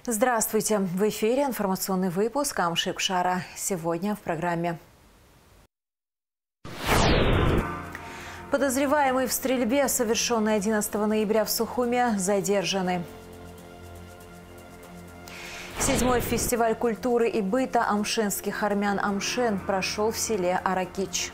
Здравствуйте! В эфире информационный выпуск Амшик Шара. Сегодня в программе. Подозреваемый в стрельбе, совершенной 11 ноября в Сухуме, задержаны. 7-й фестиваль культуры и быта амшинских армян «Амшин» прошел в селе Аракич.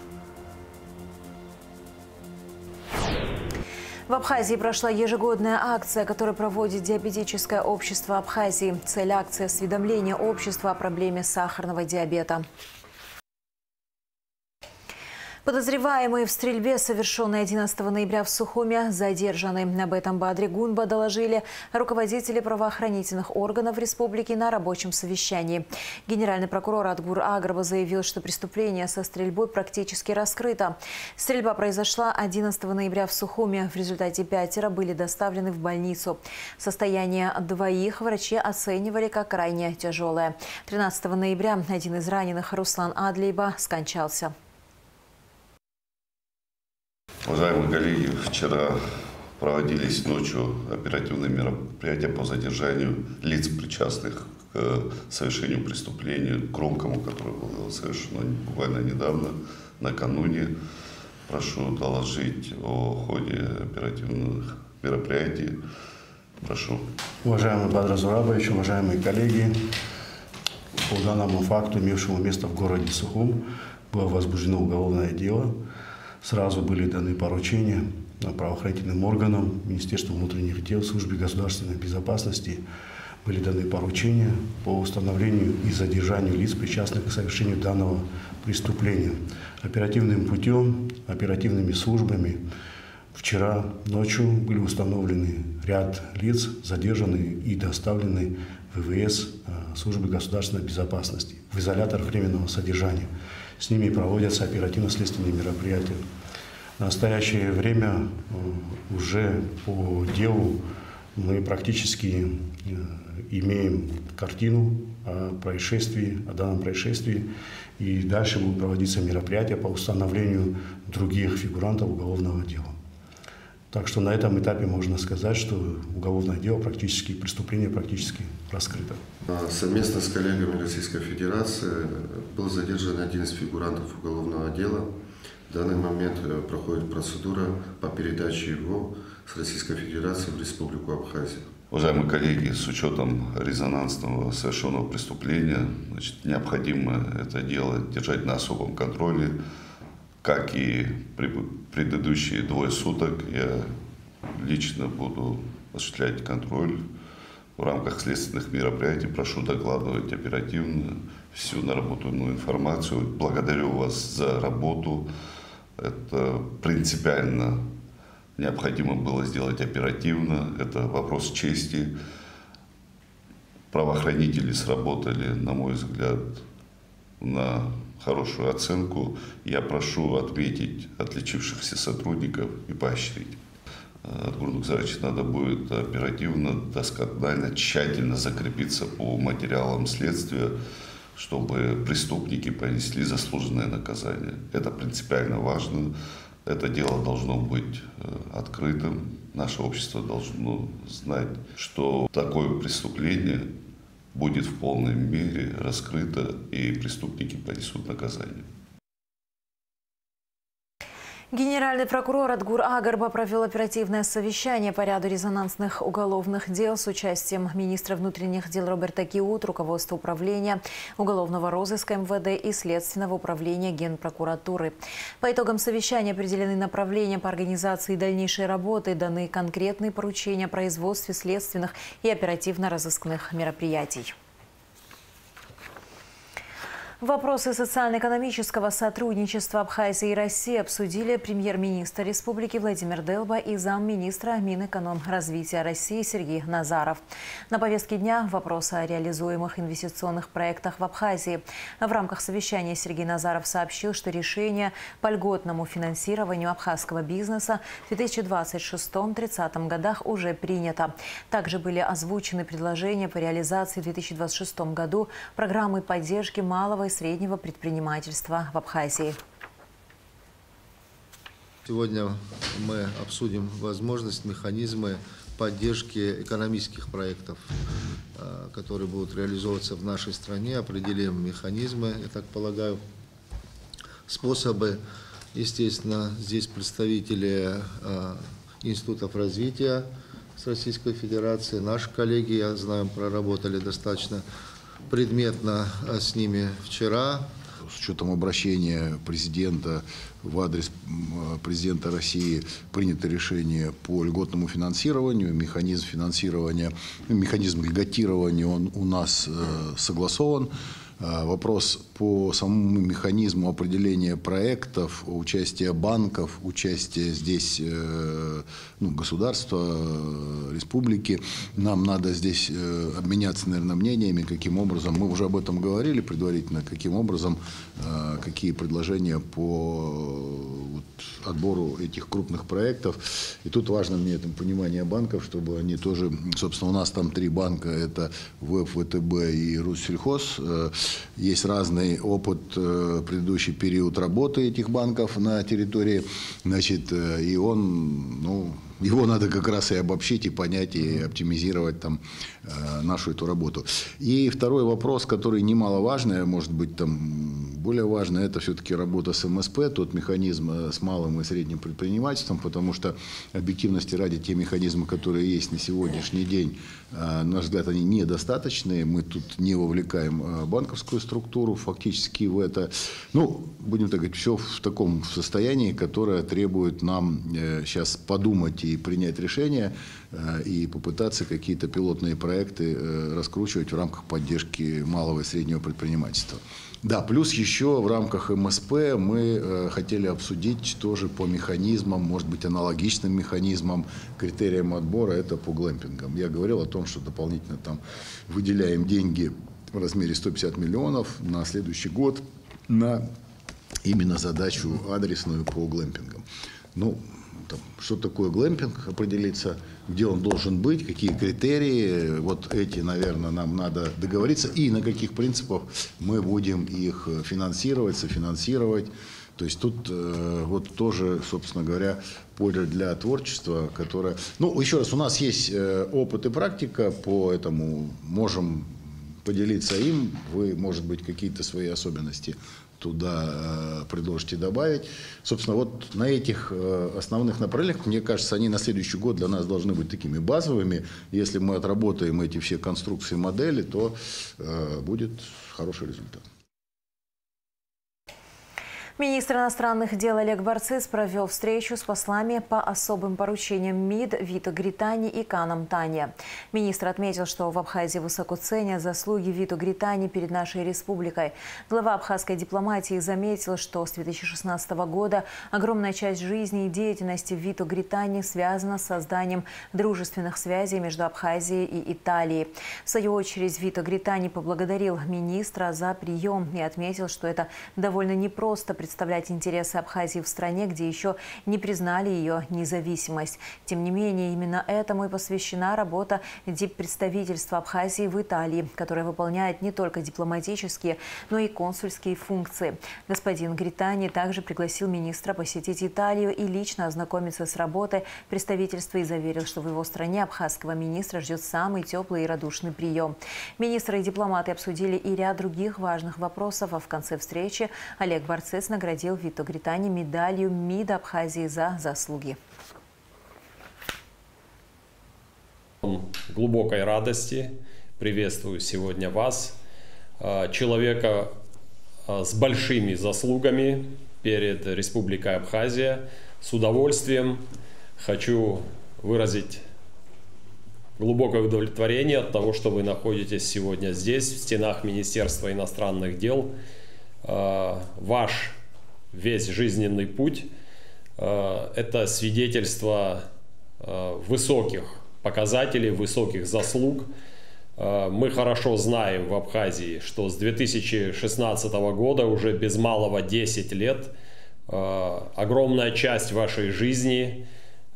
В Абхазии прошла ежегодная акция, которую проводит Диабетическое общество Абхазии. Цель акции – осведомление общества о проблеме сахарного диабета. Подозреваемые в стрельбе, совершенной 11 ноября в Сухуме, задержаны. Об этом Бадри Гунба доложили руководители правоохранительных органов республики на рабочем совещании. Генеральный прокурор Адгур Агарба заявил, что преступление со стрельбой практически раскрыто. Стрельба произошла 11 ноября в Сухуме. В результате 5 были доставлены в больницу. Состояние 2 врачи оценивали как крайне тяжелое. 13 ноября один из раненых, Руслан Адлейба, скончался. Уважаемые коллеги, вчера проводились ночью оперативные мероприятия по задержанию лиц, причастных к совершению преступления, громкому, которое было совершено буквально недавно, накануне. Прошу доложить о ходе оперативных мероприятий. Прошу. Уважаемый Бадр Зурабович, уважаемые коллеги, по данному факту, имевшему место в городе Сухум, было возбуждено уголовное дело. Сразу были даны поручения правоохранительным органам, Министерству внутренних дел, Службе государственной безопасности. Были даны поручения по установлению и задержанию лиц, причастных к совершению данного преступления. Оперативным путем, оперативными службами вчера ночью были установлены ряд лиц, задержаны и доставлены в ВВС Службы государственной безопасности в изолятор временного содержания. С ними проводятся оперативно-следственные мероприятия. В настоящее время уже по делу мы практически имеем картину о происшествии, о данном происшествии. И дальше будут проводиться мероприятия по установлению других фигурантов уголовного дела. Так что на этом этапе можно сказать, что уголовное дело практически, преступление практически раскрыто. Совместно с коллегами Российской Федерации был задержан один из фигурантов уголовного дела. В данный момент проходит процедура по передаче его с Российской Федерации в Республику Абхазия. Уважаемые коллеги, с учетом резонансного совершенного преступления, необходимо это дело держать на особом контроле. Как и предыдущие 2 суток, я лично буду осуществлять контроль в рамках следственных мероприятий. Прошу докладывать оперативно всю наработанную информацию. Благодарю вас за работу. Это принципиально необходимо было сделать оперативно. Это вопрос чести. Правоохранители сработали, на мой взгляд, на хорошую оценку. Я прошу отметить отличившихся сотрудников и поощрить. Адгур Нукзарович, надо будет оперативно, досконально, тщательно закрепиться по материалам следствия, чтобы преступники понесли заслуженное наказание. Это принципиально важно. Это дело должно быть открытым. Наше общество должно знать, что такое преступление будет в полной мере раскрыто, и преступники понесут наказание. Генеральный прокурор Адгур Агарба провел оперативное совещание по ряду резонансных уголовных дел с участием министра внутренних дел Роберта Киут, руководства управления уголовного розыска МВД и Следственного управления Генпрокуратуры. По итогам совещания определены направления по организации дальнейшей работы, даны конкретные поручения о производстве следственных и оперативно-розыскных мероприятий. Вопросы социально-экономического сотрудничества Абхазии и России обсудили премьер-министр республики Владимир Делба и замминистра Минэкономразвития России Сергей Назаров. На повестке дня вопросы о реализуемых инвестиционных проектах в Абхазии. В рамках совещания Сергей Назаров сообщил, что решение по льготному финансированию абхазского бизнеса в 2026-2030 годах уже принято. Также были озвучены предложения по реализации в 2026 году программы поддержки малого и среднего предпринимательства в Абхазии. Сегодня мы обсудим возможность, механизмы поддержки экономических проектов, которые будут реализовываться в нашей стране. Определим механизмы, я так полагаю, способы. Естественно, здесь представители институтов развития с Российской Федерации. Наши коллеги, я знаю, проработали достаточно предметно с ними вчера. С учетом обращения президента в адрес президента России принято решение по льготному финансированию. Механизм финансирования, механизм льготирования он у нас согласован. Вопрос по самому механизму определения проектов, участия банков, участия здесь государства, республики. Нам надо здесь обменяться, наверное, мнениями, каким образом, мы уже об этом говорили предварительно, каким образом, какие предложения по отбору этих крупных проектов. И тут важно мне это понимание банков, чтобы они тоже, собственно, у нас там 3 банка, это ВЭФ, ВТБ и Руссельхоз. Есть разный опыт, предыдущий период работы этих банков на территории, значит, и он, его надо как раз и обобщить, и понять, и оптимизировать там нашу эту работу. И второй вопрос, который немаловажный, может быть, там более важный, это все-таки работа с МСП, тот механизм с малым и средним предпринимательством, потому что, объективности ради, те механизмы, которые есть на сегодняшний день, на наш взгляд, они недостаточные. Мы тут не вовлекаем банковскую структуру фактически в это. Будем так говорить, все в таком состоянии, которое требует нам сейчас подумать и принять решение, и попытаться какие-то пилотные проекты раскручивать в рамках поддержки малого и среднего предпринимательства. Да, плюс еще в рамках МСП мы хотели обсудить тоже по механизмам, может быть, аналогичным механизмам, критериям отбора, это по глэмпингам. Я говорил о том, что дополнительно там выделяем деньги в размере 150 миллионов на следующий год на именно задачу адресную по глэмпингам. Что такое глэмпинг, определиться, где он должен быть, какие критерии, вот эти, наверное, нам надо договориться, и на каких принципах мы будем их финансировать, софинансировать. То есть тут вот тоже, собственно говоря, поле для творчества, которое... еще раз, у нас есть опыт и практика по этому, можем поделиться им, вы, может быть, какие-то свои особенности туда предложите добавить. Собственно, вот на этих основных направлениях, мне кажется, они на следующий год для нас должны быть такими базовыми. Если мы отработаем эти все конструкции, модели, то будет хороший результат. Министр иностранных дел Олег Барцыц провел встречу с послами по особым поручениям МИД Вито Гритани и Каном Тане. Министр отметил, что в Абхазии высоко ценят заслуги Вито Гритани перед нашей республикой. Глава абхазской дипломатии заметил, что с 2016 года огромная часть жизни и деятельности Вито Гритани связана с созданием дружественных связей между Абхазией и Италией. В свою очередь Вито Гритани поблагодарил министра за прием и отметил, что это довольно непросто представлять интересы Абхазии в стране, где еще не признали ее независимость. Тем не менее, именно этому и посвящена работа диппредставительства Абхазии в Италии, которая выполняет не только дипломатические, но и консульские функции. Господин Гритани также пригласил министра посетить Италию и лично ознакомиться с работой представительства и заверил, что в его стране абхазского министра ждет самый теплый и радушный прием. Министры и дипломаты обсудили и ряд других важных вопросов, а в конце встречи Олег Барцыц наградил Вито Гритани медалью МИД Абхазии за заслуги. Глубокой радости приветствую сегодня вас, человека с большими заслугами перед Республикой Абхазия. С удовольствием хочу выразить глубокое удовлетворение от того, что вы находитесь сегодня здесь, в стенах Министерства иностранных дел. Ваш весь жизненный путь – это свидетельство высоких показателей, высоких заслуг. Мы хорошо знаем в Абхазии, что с 2016 года, уже без малого 10 лет, огромная часть вашей жизни,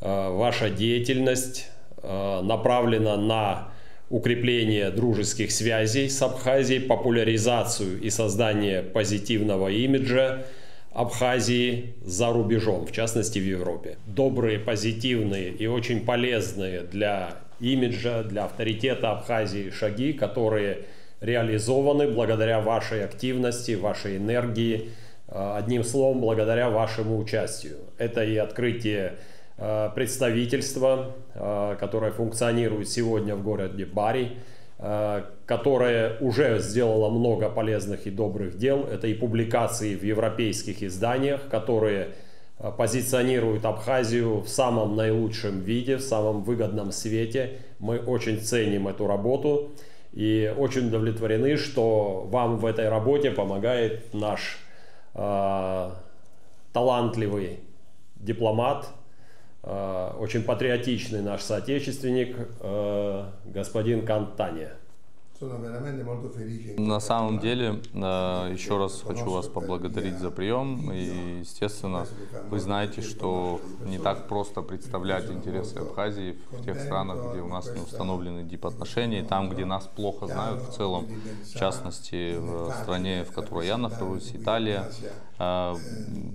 ваша деятельность направлена на укрепление дружеских связей с Абхазией, популяризацию и создание позитивного имиджа Абхазии за рубежом, в частности в Европе. Добрые, позитивные и очень полезные для имиджа, для авторитета Абхазии шаги, которые реализованы благодаря вашей активности, вашей энергии, одним словом, благодаря вашему участию. Это и открытие представительства, которое функционирует сегодня в городе Бари, которое уже сделало много полезных и добрых дел. Это и публикации в европейских изданиях, которые позиционируют Абхазию в самом наилучшем виде, в самом выгодном свете. Мы очень ценим эту работу и очень удовлетворены, что вам в этой работе помогает наш талантливый дипломат, очень патриотичный наш соотечественник, господин Кантане. На самом деле, еще раз хочу вас поблагодарить за прием. И, естественно, вы знаете, что не так просто представлять интересы Абхазии в тех странах, где у нас не установлены дипотношения, там, где нас плохо знают в целом, в частности, в стране, в которой я нахожусь, Италия.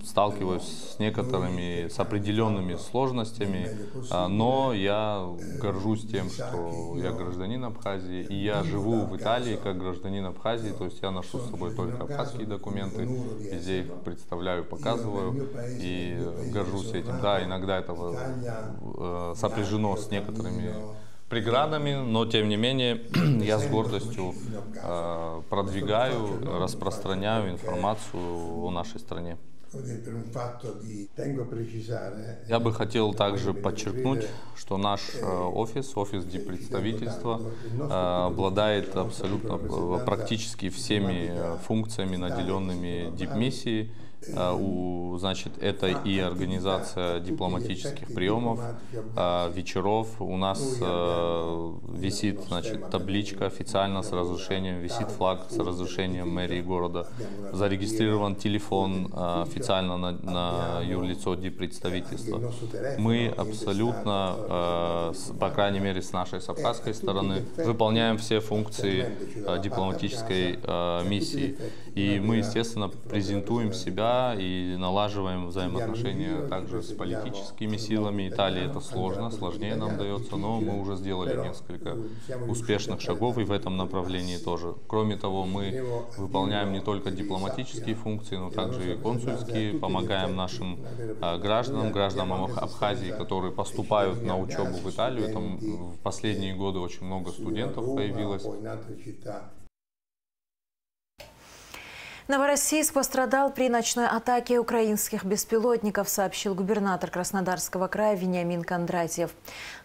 Сталкиваюсь с определенными сложностями, но я горжусь тем, что я гражданин Абхазии, и я живу в Италии как гражданин Абхазии, то есть я ношу с собой только абхазские документы, везде их представляю, показываю и горжусь этим. Да, иногда это сопряжено с некоторыми преградами, но тем не менее я с гордостью продвигаю, распространяю информацию о нашей стране. Я бы хотел также подчеркнуть, что наш офис диппредставительства, обладает абсолютно практически всеми функциями, наделенными дипмиссией. Значит, это и организация дипломатических приемов, вечеров. У нас висит, значит, табличка официально с разрешением, висит флаг с разрешением мэрии города, зарегистрирован телефон официально на юрлицо диппредставительства. Мы абсолютно, по крайней мере с нашей абхазской стороны, выполняем все функции дипломатической миссии. И мы, естественно, презентуем себя и налаживаем взаимоотношения также с политическими силами. Италии это сложнее нам дается, но мы уже сделали несколько успешных шагов и в этом направлении тоже. Кроме того, мы выполняем не только дипломатические функции, но также и консульские, помогаем нашим гражданам Абхазии, которые поступают на учебу в Италию. Там в последние годы очень много студентов появилось. Новороссийск пострадал при ночной атаке украинских беспилотников, сообщил губернатор Краснодарского края Вениамин Кондратьев.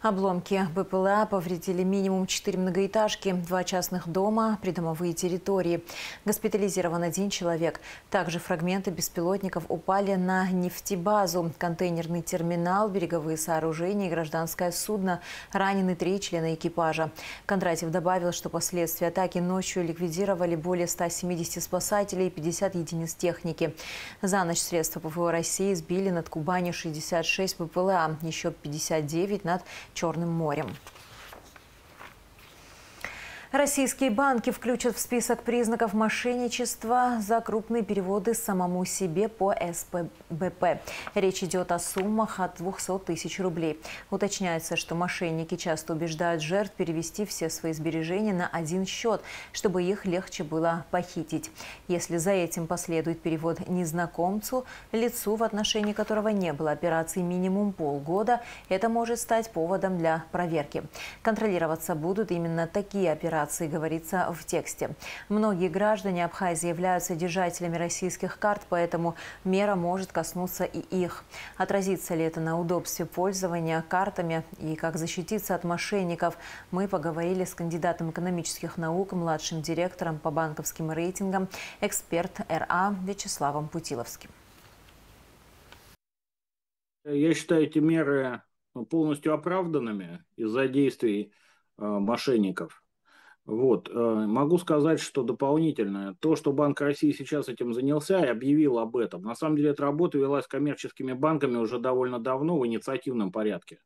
Обломки БПЛА повредили минимум 4 многоэтажки, 2 частных дома, придомовые территории. Госпитализирован 1 человек. Также фрагменты беспилотников упали на нефтебазу, контейнерный терминал, береговые сооружения и гражданское судно. Ранены 3 члена экипажа. Кондратьев добавил, что последствия атаки ночью ликвидировали более 170 спасателей, 50 единиц техники. За ночь средства ПВО России сбили над Кубанью 66 БПЛА, еще 59 над Черным морем. Российские банки включат в список признаков мошенничества за крупные переводы самому себе по СПБП. Речь идет о суммах от 200 тысяч рублей. Уточняется, что мошенники часто убеждают жертв перевести все свои сбережения на один счет, чтобы их легче было похитить. Если за этим последует перевод незнакомцу, лицу, в отношении которого не было операций минимум полгода, это может стать поводом для проверки. Контролироваться будут именно такие операции, говорится в тексте. Многие граждане Абхазии являются держателями российских карт, поэтому мера может коснуться и их. Отразится ли это на удобстве пользования картами и как защититься от мошенников, мы поговорили с кандидатом экономических наук, младшим директором по банковским рейтингам, эксперт РА Вячеславом Путиловским. Я считаю эти меры полностью оправданными из-за действий мошенников. Могу сказать, что дополнительно то, что Банк России сейчас этим занялся и объявил об этом, на самом деле эта работа велась коммерческими банками уже довольно давно в инициативном порядке.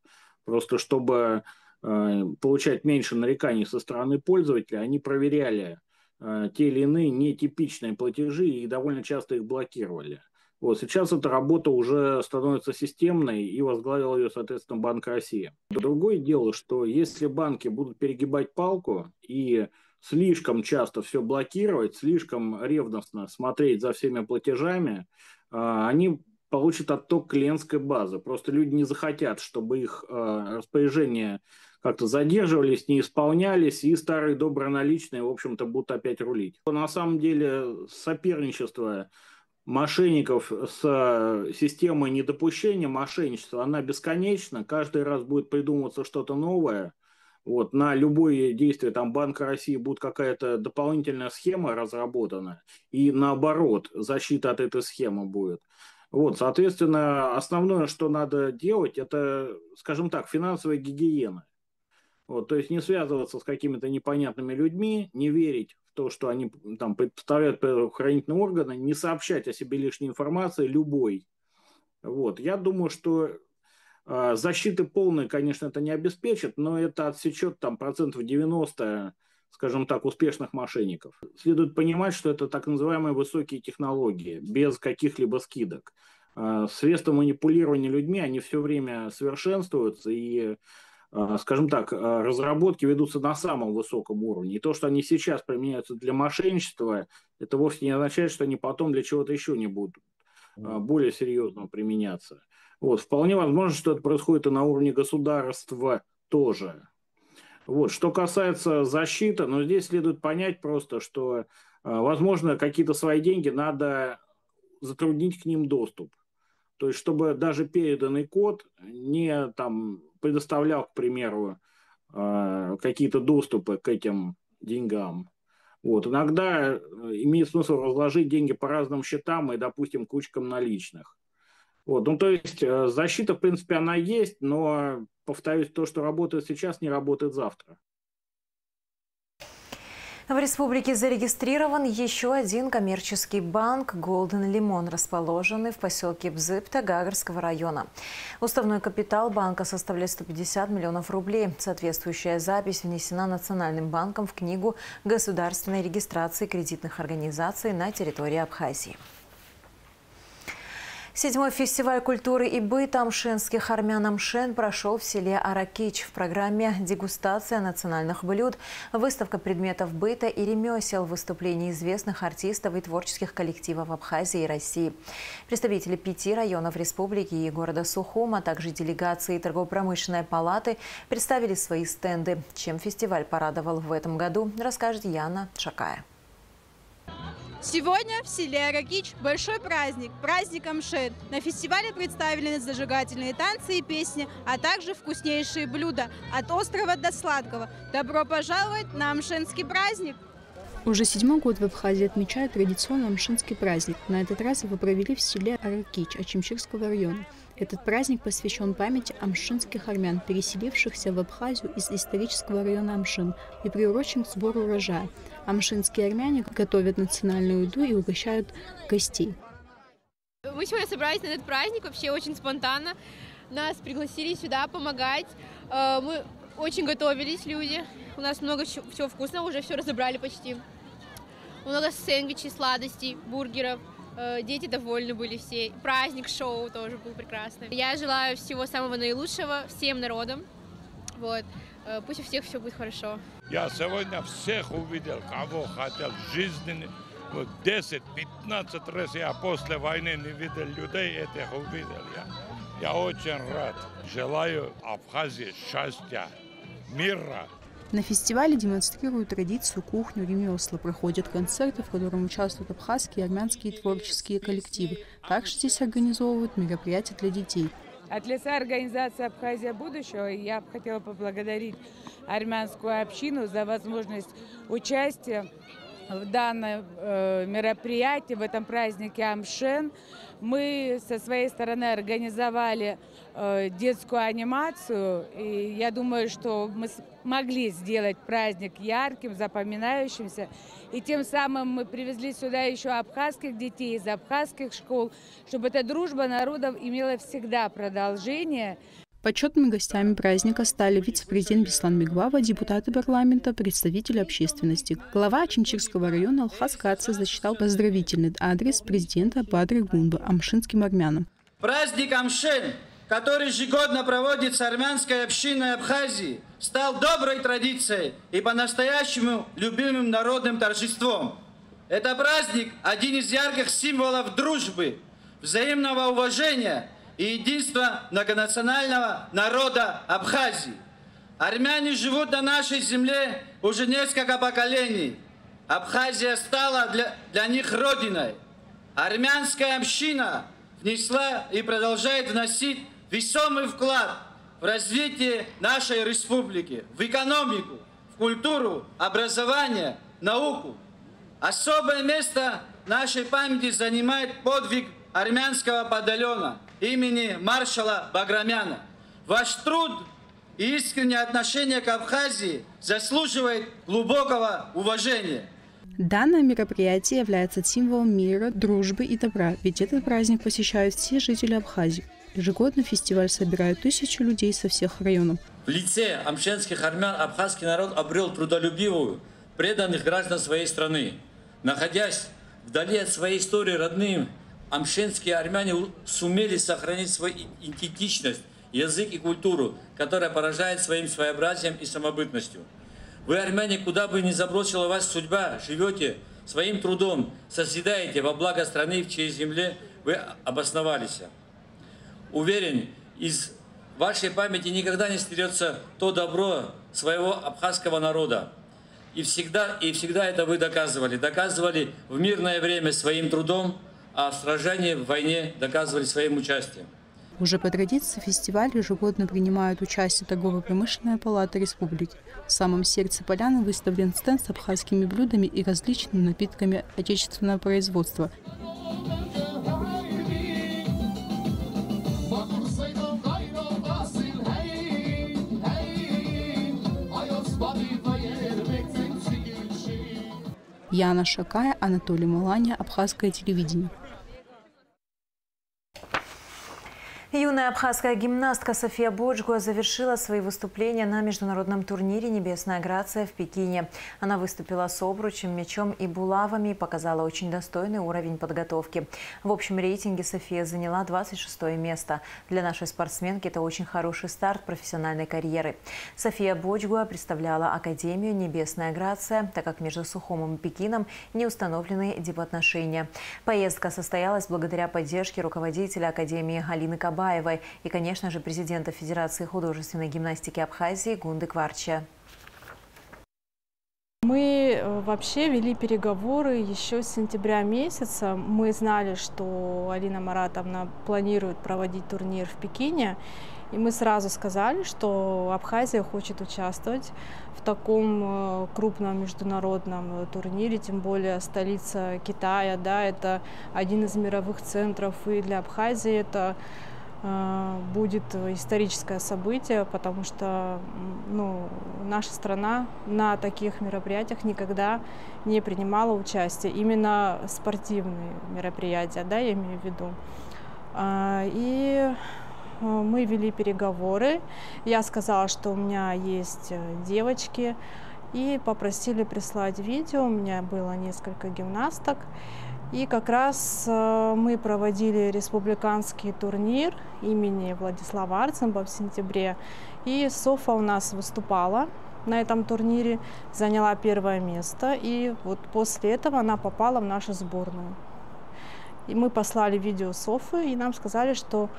Просто чтобы получать меньше нареканий со стороны пользователя, они проверяли те или иные нетипичные платежи и довольно часто их блокировали. Вот сейчас эта работа уже становится системной, и возглавил ее, соответственно, Банк России. Другое дело, что если банки будут перегибать палку и слишком часто все блокировать, слишком ревностно смотреть за всеми платежами, они получат отток клиентской базы. Просто люди не захотят, чтобы их распоряжения как-то задерживались, не исполнялись, и старые добрые наличные, в общем-то, будут опять рулить. На самом деле соперничество мошенников с системой недопущения мошенничества, она бесконечна. Каждый раз будет придумываться что-то новое. Вот, на любое действие там, Банка России будет какая-то дополнительная схема разработана. И наоборот, защита от этой схемы будет. Вот, соответственно, основное, что надо делать, это, скажем так, финансовая гигиена. Вот, то есть не связываться с какими-то непонятными людьми, не верить в то, что они там представляют правоохранительные органы, не сообщать о себе лишней информации любой. Вот. Я думаю, что защиты полной, конечно, это не обеспечит, но это отсечет там 90%, скажем так, успешных мошенников. Следует понимать, что это так называемые высокие технологии, без каких-либо скидок. Средства манипулирования людьми, они все время совершенствуются, и, скажем так, разработки ведутся на самом высоком уровне. И то, что они сейчас применяются для мошенничества, это вовсе не означает, что они потом для чего-то еще не будут более серьезно применяться. Вот. Вполне возможно, что это происходит и на уровне государства тоже. Вот. Что касается защиты, но здесь следует понять просто, что, возможно, какие-то свои деньги надо затруднить к ним доступ. То есть, чтобы даже переданный код не там, предоставлял, к примеру, какие-то доступы к этим деньгам. Вот. Иногда имеет смысл разложить деньги по разным счетам и, допустим, кучкам наличных. Вот. Ну, то есть защита, в принципе, она есть, но, повторюсь, то, что работает сейчас, не работает завтра. В республике зарегистрирован еще один коммерческий банк Golden Limon, расположенный в поселке Бзыпта Гагарского района. Уставной капитал банка составляет 150 миллионов рублей. Соответствующая запись внесена Национальным банком в книгу государственной регистрации кредитных организаций на территории Абхазии. 7-й фестиваль культуры и быта амшинских армян «Амшен» прошел в селе Аракич. В программе дегустация национальных блюд, выставка предметов быта и ремесел, выступления известных артистов и творческих коллективов Абхазии и России. Представители 5 районов республики и города Сухум, а также делегации торгово-промышленной палаты представили свои стенды. Чем фестиваль порадовал в этом году, расскажет Яна Шакая. Сегодня в селе Аракич большой праздник – праздник Амшен. На фестивале представлены зажигательные танцы и песни, а также вкуснейшие блюда от острого до сладкого. Добро пожаловать на амшенский праздник! Уже 7-й год в Абхазии отмечают традиционный амшинский праздник. На этот раз его провели в селе Аракич Ачимчирского района. Этот праздник посвящен памяти амшинских армян, переселившихся в Абхазию из исторического района Амшин, и приурочен к сбору урожая. Амшинские армяне готовят национальную еду и угощают гостей. Мы сегодня собрались на этот праздник вообще очень спонтанно. Нас пригласили сюда помогать. Мы очень готовились, люди. У нас много всего вкусного, уже все разобрали почти. Много сэндвичей, сладостей, бургеров. Дети довольны были все. Праздник, шоу тоже был прекрасный. Я желаю всего самого наилучшего всем народам. Вот. Пусть у всех все будет хорошо. Я сегодня всех увидел, кого хотел в жизни. Вот 10-15 раз я после войны не видел людей, этих увидел. Я очень рад. Желаю Абхазии счастья, мира. На фестивале демонстрируют традицию, кухню, ремесла. Проходят концерты, в которых участвуют абхазские и армянские творческие коллективы. Также здесь организовывают мероприятия для детей. От лица организации «Абхазия будущего» я бы хотела поблагодарить армянскую общину за возможность участия в данном мероприятии, в этом празднике Амшен. Мы со своей стороны организовали детскую анимацию, и я думаю, что мы смогли сделать праздник ярким, запоминающимся. И тем самым мы привезли сюда еще абхазских детей из абхазских школ, чтобы эта дружба народов имела всегда продолжение. Почетными гостями праздника стали вице-президент Беслан Мигвава, депутаты парламента, представители общественности. Глава Ачимчирского района Алхаз Каца зачитал поздравительный адрес президента Бадры Гунду амшинским армянам. Праздник Амшен, который ежегодно проводится армянской общиной Абхазии, стал доброй традицией и по-настоящему любимым народным торжеством. Это праздник – один из ярких символов дружбы, взаимного уважения и единства многонационального народа Абхазии. Армяне живут на нашей земле уже несколько поколений. Абхазия стала для них родиной. Армянская община внесла и продолжает вносить весомый вклад в развитие нашей республики, в экономику, в культуру, образование, науку. Особое место в нашей памяти занимает подвиг армянского батальона имени маршала Баграмяна. Ваш труд и искреннее отношение к Абхазии заслуживает глубокого уважения. Данное мероприятие является символом мира, дружбы и добра, ведь этот праздник посещают все жители Абхазии. Ежегодно фестиваль собирает тысячи людей со всех районов. В лице амшенских армян абхазский народ обрел трудолюбивую, преданных граждан своей страны. Находясь вдали от своей истории родным, амшенские армяне сумели сохранить свою идентичность, язык и культуру, которая поражает своим своеобразием и самобытностью. Вы, армяне, куда бы ни забросила вас судьба, живете своим трудом, созидаете во благо страны, в чьей земле вы обосновались. Уверен, из вашей памяти никогда не стерется то добро своего абхазского народа. И всегда это вы доказывали. Доказывали в мирное время своим трудом, а в сражении, в войне доказывали своим участием. Уже по традиции фестиваль ежегодно принимают участие торгово-промышленная палата республики. В самом сердце поляны выставлен стенд с абхазскими блюдами и различными напитками отечественного производства. Яна Шакая, Анатолий Маланя, Абхазское телевидение. Юная абхазская гимнастка София Боджгуа завершила свои выступления на международном турнире «Небесная Грация» в Пекине. Она выступила с обручем, мечом и булавами и показала очень достойный уровень подготовки. В общем рейтинге София заняла 26-е место. Для нашей спортсменки это очень хороший старт профессиональной карьеры. София Боджгуа представляла Академию «Небесная Грация», так как между Сухумом и Пекином не установлены дипотношения. Поездка состоялась благодаря поддержке руководителя Академии Галины Кабаевой и, конечно же, президента Федерации художественной гимнастики Абхазии Гунды Кварча. Мы вообще вели переговоры еще с сентября месяца. Мы знали, что Алина Маратовна планирует проводить турнир в Пекине. И мы сразу сказали, что Абхазия хочет участвовать в таком крупном международном турнире, тем более столица Китая, да, это один из мировых центров, и для Абхазии это будет историческое событие, потому что наша страна на таких мероприятиях никогда не принимала участие, именно спортивные мероприятия, да, я имею в виду. И мы вели переговоры, я сказала, что у меня есть девочки, и попросили прислать видео, у меня было несколько гимнасток. И как раз мы проводили республиканский турнир имени Владислава Арцемба в сентябре. И Софа у нас выступала на этом турнире, заняла первое место. И вот после этого она попала в нашу сборную. И мы послали видео Софы, и нам сказали, что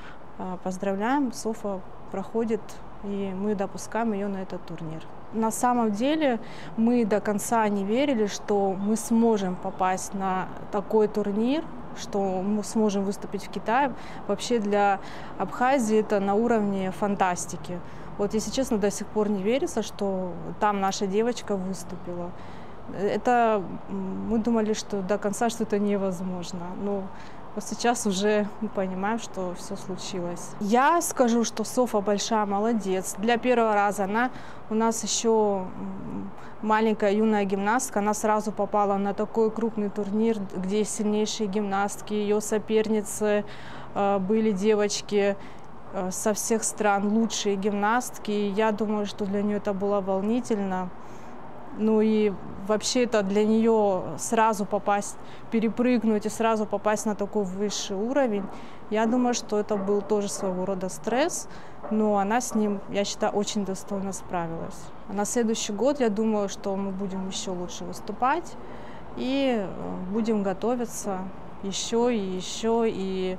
поздравляем, Софа проходит, и мы допускаем ее на этот турнир. На самом деле мы до конца не верили, что мы сможем попасть на такой турнир, что мы сможем выступить в Китае. Вообще для Абхазии это на уровне фантастики. Вот, если честно, до сих пор не верится, что там наша девочка выступила. Это мы думали, что до конца что это невозможно. Но вот сейчас уже мы понимаем, что все случилось. Я скажу, что Софа большая молодец. Для первого раза она у нас еще маленькая юная гимнастка. Она сразу попала на такой крупный турнир, где есть сильнейшие гимнастки. Ее соперницы были девочки со всех стран лучшие гимнастки. Я думаю, что для нее это было волнительно. Ну и вообще это для нее сразу попасть, перепрыгнуть и сразу попасть на такой высший уровень. Я думаю, что это был тоже своего рода стресс, но она с ним, я считаю, очень достойно справилась. А на следующий год, я думаю, что мы будем еще лучше выступать и будем готовиться еще и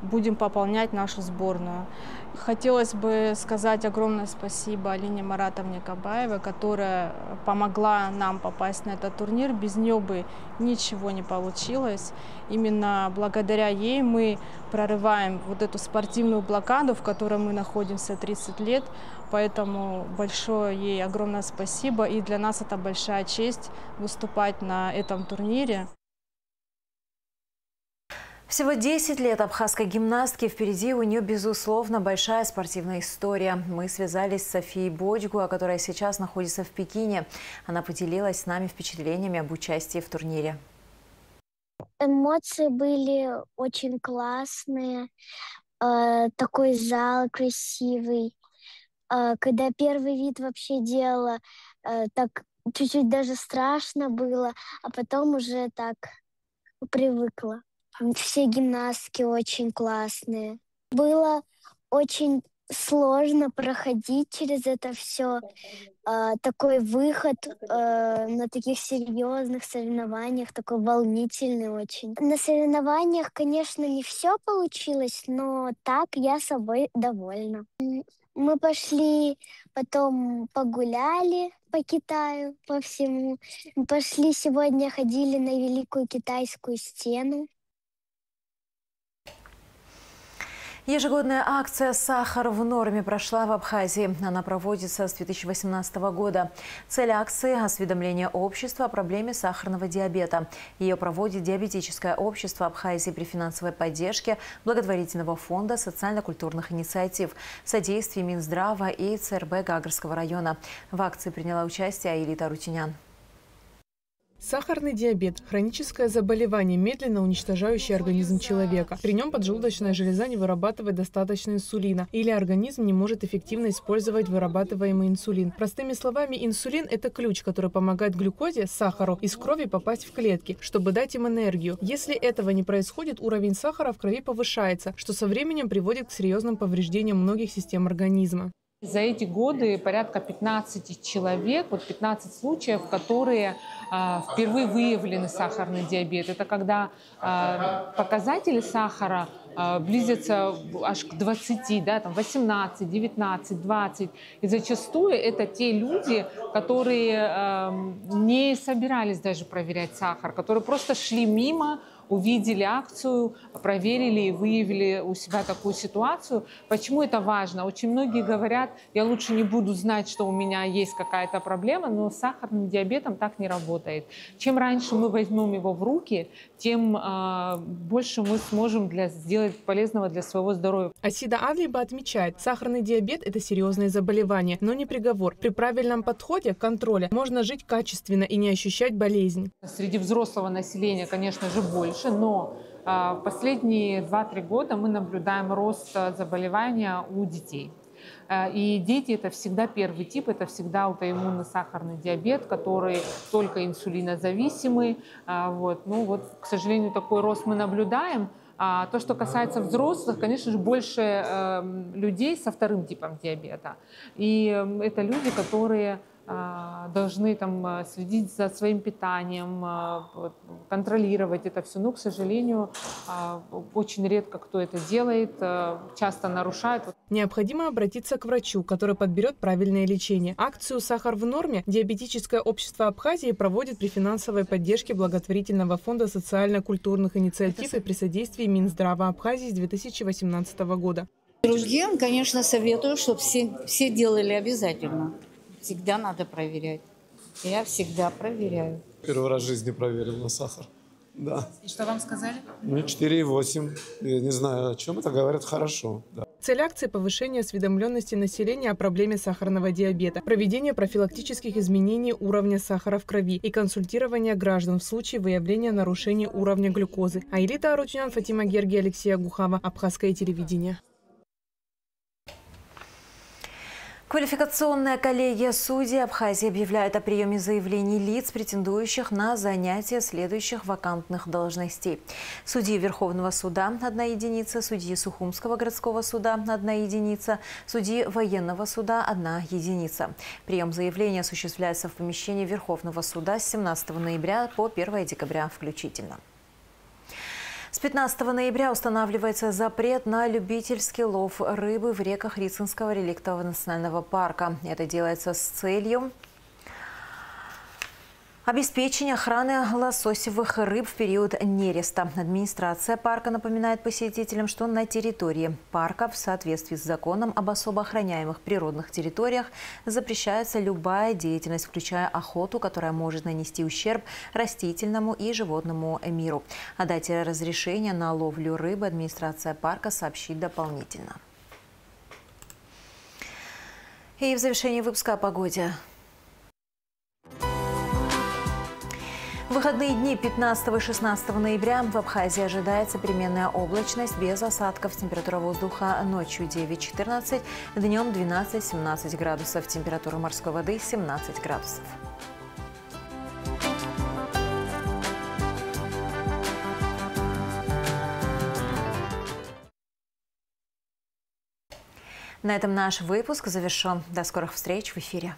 будем пополнять нашу сборную. Хотелось бы сказать огромное спасибо Алине Маратовне Кабаевой, которая помогла нам попасть на этот турнир. Без нее бы ничего не получилось. Именно благодаря ей мы прорываем вот эту спортивную блокаду, в которой мы находимся 30 лет. Поэтому большое ей огромное спасибо. И для нас это большая честь выступать на этом турнире. Всего 10 лет абхазской гимнастки. Впереди у нее, безусловно, большая спортивная история. Мы связались с Софией Бодьгу, которая сейчас находится в Пекине. Она поделилась с нами впечатлениями об участии в турнире. Эмоции были очень классные. Такой зал красивый. Когда первый вид вообще делала, так чуть-чуть даже страшно было, а потом уже так привыкла. Все гимнастки очень классные. Было очень сложно проходить через это все. Такой выход на таких серьезных соревнованиях, такой волнительный очень. На соревнованиях, конечно, не все получилось, но так я собой довольна. Мы пошли, потом погуляли по Китаю, по всему. Пошли сегодня, ходили на Великую Китайскую стену. Ежегодная акция «Сахар в норме» прошла в Абхазии. Она проводится с 2018 года. Цель акции – осведомление общества о проблеме сахарного диабета. Ее проводит Диабетическое общество Абхазии при финансовой поддержке благотворительного фонда социально-культурных инициатив, содействии Минздрава и ЦРБ Гагарского района. В акции приняла участие Аилита Арутюнян. Сахарный диабет – хроническое заболевание, медленно уничтожающее организм человека. При нем поджелудочная железа не вырабатывает достаточно инсулина, или организм не может эффективно использовать вырабатываемый инсулин. Простыми словами, инсулин – это ключ, который помогает глюкозе, сахару, из крови попасть в клетки, чтобы дать им энергию. Если этого не происходит, уровень сахара в крови повышается, что со временем приводит к серьезным повреждениям многих систем организма. За эти годы порядка 15 человек, 15 случаев, которые впервые выявлены сахарный диабет. Это когда показатели сахара близятся аж к 20, да, там 18, 19, 20. И зачастую это те люди, которые не собирались даже проверять сахар, которые просто шли мимо, увидели акцию, проверили и выявили у себя такую ситуацию. Почему это важно? Очень многие говорят, я лучше не буду знать, что у меня есть какая-то проблема, но с сахарным диабетом так не работает. Чем раньше мы возьмем его в руки, тем больше мы сможем сделать полезного для своего здоровья. Асида Адлиба отмечает, сахарный диабет – это серьезное заболевание, но не приговор. При правильном подходе, контроле, можно жить качественно и не ощущать болезнь. Среди взрослого населения, конечно же, больше, но в последние 2-3 года мы наблюдаем рост заболевания у детей. И дети – это всегда первый тип, это всегда аутоиммунный сахарный диабет, который только инсулинозависимый. К сожалению, такой рост мы наблюдаем. А то, что касается взрослых, конечно же, больше людей со вторым типом диабета. И это люди, которые должны следить за своим питанием, контролировать это все. Но, к сожалению, очень редко кто это делает, часто нарушает. Необходимо обратиться к врачу, который подберет правильное лечение. Акцию «Сахар в норме» Диабетическое общество Абхазии проводит при финансовой поддержке благотворительного фонда социально-культурных инициатив и при содействии Минздрава Абхазии с 2018 года. Другим, конечно, советую, чтобы все делали обязательно. Всегда надо проверять. Я всегда проверяю. Первый раз в жизни проверил на сахар. Да. И что вам сказали? 4,8. Я не знаю, о чем это, говорят, хорошо. Да. Цель акции – повышение осведомленности населения о проблеме сахарного диабета, проведение профилактических изменений уровня сахара в крови и консультирование граждан в случае выявления нарушений уровня глюкозы. Аилита Арутюнян, Фатима Герги, Алексей Агухава. Абхазское телевидение. Квалификационная коллегия судей Абхазии объявляет о приеме заявлений лиц, претендующих на занятие следующих вакантных должностей. Судьи Верховного суда – 1 единица, судьи Сухумского городского суда – 1 единица, судьи Военного суда – 1 единица. Прием заявлений осуществляется в помещении Верховного суда с 17 ноября по 1 декабря включительно. С 15 ноября устанавливается запрет на любительский лов рыбы в реках Рицинского реликтового национального парка. Это делается с целью обеспечения охраны лососевых рыб в период нереста. Администрация парка напоминает посетителям, что на территории парка в соответствии с законом об особо охраняемых природных территориях запрещается любая деятельность, включая охоту, которая может нанести ущерб растительному и животному миру. О дате разрешения на ловлю рыбы администрация парка сообщит дополнительно. И в завершении выпуска о погоде. В выходные дни 15 и 16 ноября в Абхазии ожидается переменная облачность без осадков. Температура воздуха ночью 9-14, днем 12-17 градусов. Температура морской воды 17 градусов. На этом наш выпуск завершен. До скорых встреч в эфире.